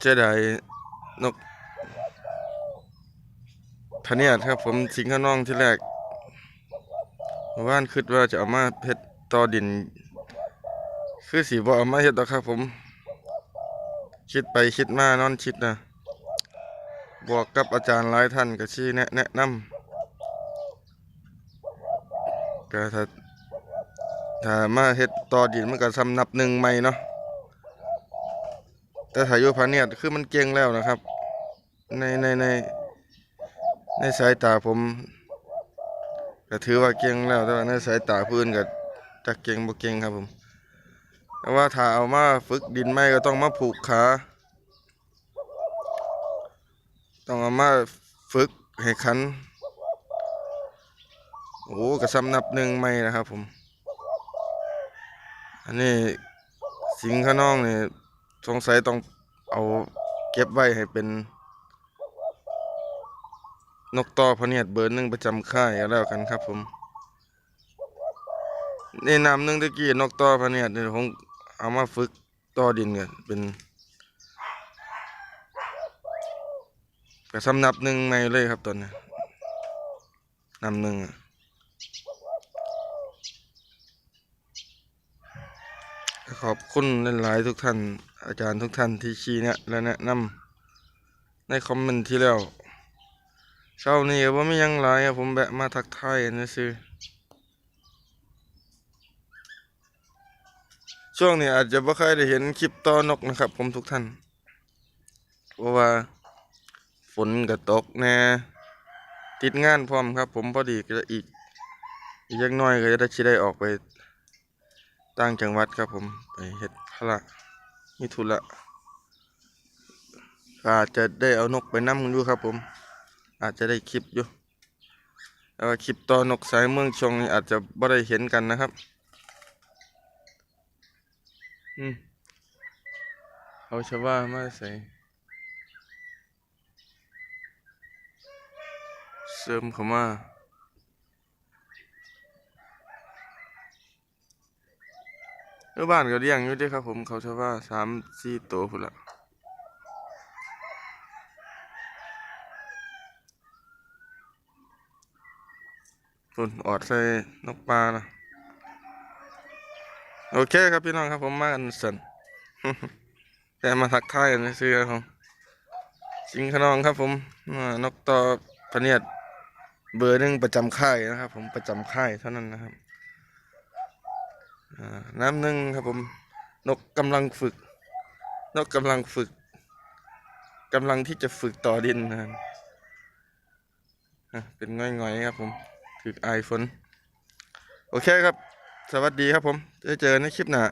เจไดนกพะเนียดครับผมสิงข้างน้องที่แรกว่านคิดว่าจะเอามาเฮ็ดต่อดินคือสีบ่เอามาเฮ็ดหรอกครับผมคิดไปคิดมานอนคิดนะบอกกับอาจารย์หลายท่านก็ชี้แนะนำก็ถ้ามาเฮ็ดต่อดินมันก็สำนับหนึ่งใหม่เนาะแต่ถ้าอยู่พะเนียดคือมันเก่งแล้วนะครับในสายตาผมก็ถือว่าเก่งแล้วแต่ว่าในสายตาผู้อื่นก็จะเก่งบ่เก่งครับผมแต่ว่าถ้าเอามาฝึกดินใหม่ก็ต้องมาผูกขาต้องเอามาฝึกให้ขันโอ้ก็สำนับหนึ่งใหม่นะครับผมอันนี้สิงข้างน้องนี่สงสัยต้องเอาเก็บไว้ให้เป็นนกต่อพะเนียดเบอร์หนึ่งประจำค่ายแล้วกันครับผมนี่นำหนึ่งตะกี้นกต่อพะเนียดนี่ผมเอามาฝึกต่อดินกันเป็นกระสำนับหนึ่งในเลยครับตอนนี้นำหนึ่งขอบคุณหลายๆทุกท่านอาจารย์ทุกท่านที่ชี้แนะและแนะนำในคอมเมนต์ที่แล้วเช้านี้ว่าไม่ยังหลายครับผมแบะมาทักทายนะซื้อช่วงนี้อาจจะไม่ค่อยได้เห็นคลิปต่อนกนะครับผมทุกท่านเพราะว่าฝนก็ตกแน่ติดงานพร้อมครับผมพอดีก็อีกอย่างน้อยก็จะได้ออกไปต่างจังหวัดครับผมไปเฮ็ดภาระมีธุระอาจจะได้เอานกไปนำอยู่ครับผมอาจจะได้คลิปอยู่แต่ว่าคลิปต่อนกสายเมืองชงนี่อาจจะไม่ได้เห็นกันนะครับเอาชว่ามาใส่เสริมเข้ามาบ้านก็เลี้ยงอยู่ด้วยครับผมเขาชว่า3-4 ตัวพุ่นละพุ่นออดใส่นกปลานะโอเคครับพี่น้องครับผมมากันสัน แต่มาทักทายกันซื้อครับผมสิงขนองครับผมนกต่อพะเนียดเบอร์หนึ่งประจำค่ายนะครับผมประจำค่ายเท่านั้นนะครับน้ำหนึ่งครับผมนกกำลังฝึกนกกำลังฝึกกำลังที่จะฝึกต่อดินนะครับเป็นง่อยๆครับผมถึกไอฝนโอเคครับสวัสดีครับผมจะเจอในคลิปหน้า